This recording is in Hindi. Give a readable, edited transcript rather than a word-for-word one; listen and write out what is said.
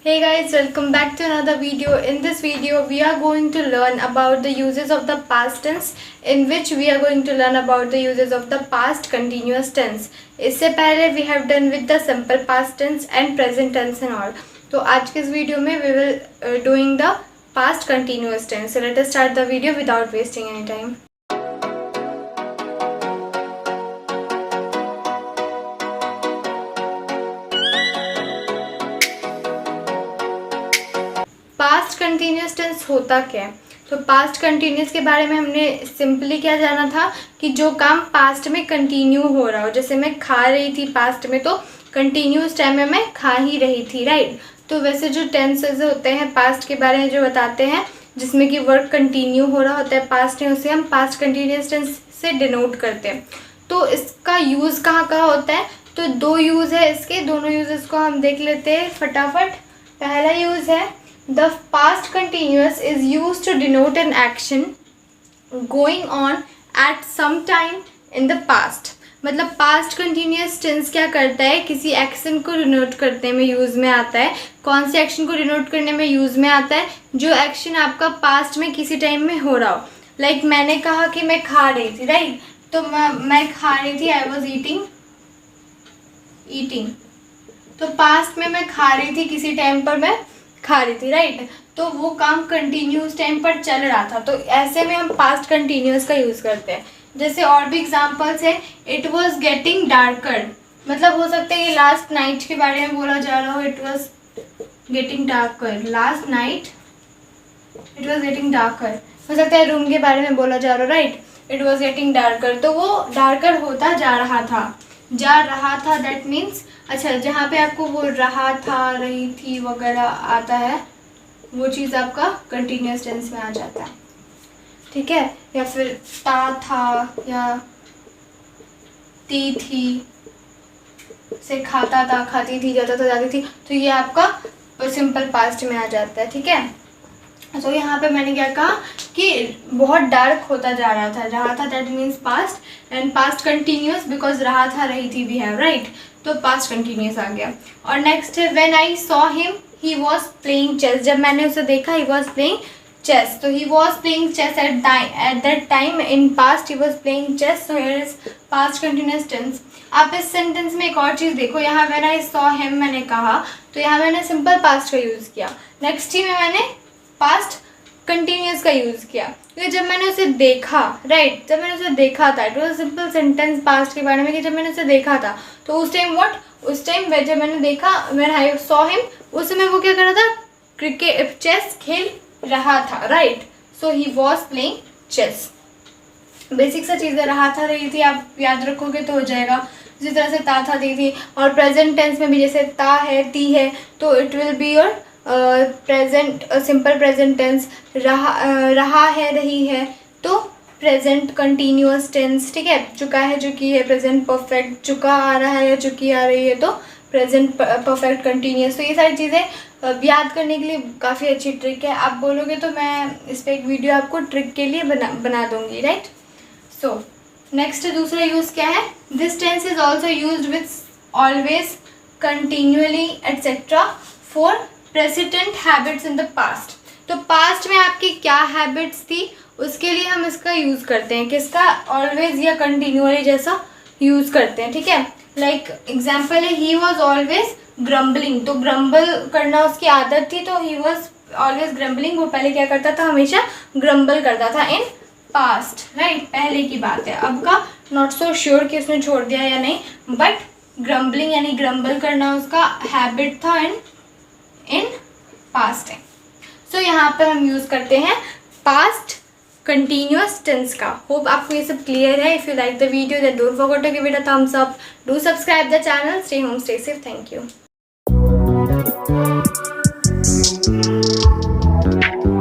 Hey guys, welcome back to another video. In this video, we are going to learn about the uses of the past tense, in which we are going to learn about the uses of the past continuous tense. इससे पहले we have done with the simple past tense and present tense and all. तो आज के इस वीडियो में we will doing the past continuous tense. So let us start the video without wasting any time. Past continuous tense होता क्या है? तो पास्ट कंटिन्यूस के बारे में हमने सिंपली क्या जाना था कि जो काम पास्ट में कंटिन्यू हो रहा हो, जैसे मैं खा रही थी पास्ट में, तो कंटिन्यूस टाइम में मैं खा ही रही थी, राइट। तो वैसे जो टेंसेज होते हैं पास्ट के बारे में जो बताते हैं, जिसमें कि वर्क कंटिन्यू हो रहा होता है पास्ट में, उसे हम पास्ट कंटिन्यूस टेंस से डिनोट करते हैं। तो इसका यूज़ कहाँ कहाँ होता है? तो दो यूज़ है इसके, दोनों यूजेस को हम देख लेते हैं फटाफट। पहला यूज़ है the past continuous is used to denote an action going on at some time in the past। मतलब past continuous tense क्या करता है, किसी एक्शन को डिनोट करने में यूज़ में आता है। कौन से एक्शन को डिनोट करने में यूज़ में आता है? जो एक्शन आपका पास्ट में किसी टाइम में हो रहा हो। लाइक मैंने कहा कि मैं खा रही थी, राइट। तो मैं खा रही थी, आई वॉज ईटिंग। तो पास्ट में मैं खा रही थी, किसी टाइम पर मैं खा रही थी, राइट। तो वो काम कंटिन्यूस टाइम पर चल रहा था, तो ऐसे में हम पास्ट कंटिन्यूस का यूज़ करते हैं। जैसे और भी एग्जांपल्स है, इट वाज गेटिंग डार्कर, मतलब हो सकता है ये लास्ट नाइट के बारे में बोला जा रहा हो। It was getting darker, last night it was getting darker, हो सकता है रूम के बारे में बोला जा रहा हो, right. It was getting darker, तो वो डार्कर होता जा रहा था, दैट मीन्स अच्छा, जहाँ पे आपको वो रहा था, रही थी वगैरह आता है, वो चीज़ आपका कंटिन्यूस टेंस में आ जाता है, ठीक है। या फिर था या थी से खाता था, खाती थी, जाता था, जाती थी, तो ये आपका सिंपल पास्ट में आ जाता है, ठीक है। तो यहाँ पे मैंने क्या कहा कि बहुत डार्क होता जा रहा था, that means past, and past continuous because रहा था, रही थी भी है, राइट। तो पास्ट कंटिन्यूस आ गया। और नेक्स्ट है when I saw him he was playing chess, जब मैंने उसे देखा ही वॉज प्लेइंग चेस, तो he was playing chess at that time in past, he was playing chess, so here is past continuous tense. आप इस सेंटेंस में एक और चीज़ देखो, यहाँ व्हेन आई सॉ हिम मैंने कहा, तो यहाँ मैंने सिंपल पास्ट का यूज़ किया। नेक्स्ट ही में मैंने पास्ट कंटिन्यूस का यूज़ किया, क्योंकि जब मैंने उसे देखा, राइट, जब मैंने उसे देखा था, it was simple sentence past के बारे में कि जब मैंने उसे देखा था, तो उस टाइम उस टाइम जब मैंने देखा, व्हेन आई सॉ हिम, उस समय वो क्या कर रहा था? क्रिकेट, चेस खेल रहा था, right. So he was playing chess. Basic सा चीज़ें रहा था, रही थी, आप याद रखोगे तो हो जाएगा। इसी तरह से था थी। और प्रेजेंट टेंस में भी जैसे ता है, ती है, तो it will be your present, simple present tense. रहा है, रही है, तो प्रेजेंट कंटिन्यूअस टेंस, ठीक है। चुका है, चुकी है, प्रेजेंट परफेक्ट। चुका आ रहा है या चुकी आ रही है, तो प्रेजेंट परफेक्ट कंटिन्यूअस। तो ये सारी चीज़ें याद करने के लिए काफ़ी अच्छी ट्रिक है। आप बोलोगे तो मैं इस पर एक वीडियो आपको ट्रिक के लिए बना दूंगी, राइट। सो नेक्स्ट दूसरा यूज़ क्या है? This tense is also use with always, continuously etcetera for president habits in the past. तो पास्ट में आपकी क्या हैबिट्स थी, उसके लिए हम इसका यूज़ करते हैं। किसका? ऑलवेज या कंटिन्यूअली जैसा यूज़ करते हैं, ठीक है। लाइक एग्जाम्पल है, ही वॉज ऑलवेज ग्रम्बलिंग, तो ग्रम्बल करना उसकी आदत थी, तो ही वॉज ऑलवेज ग्रम्बलिंग, वो पहले क्या करता था? हमेशा ग्रम्बल करता था इन पास्ट, राइट। पहले की बात है, अब का नॉट सो श्योर कि उसने छोड़ दिया या नहीं, बट ग्रम्बलिंग यानी ग्रम्बल करना उसका हैबिट था इन पास्ट है। सो यहाँ पर हम यूज़ करते हैं पास्ट कंटिन्यूअस टेंस का। होप आपको ये सब क्लियर है। If you like the video then don't forget to give it a thumbs up, do subscribe the channel, stay home, stay safe, thank you.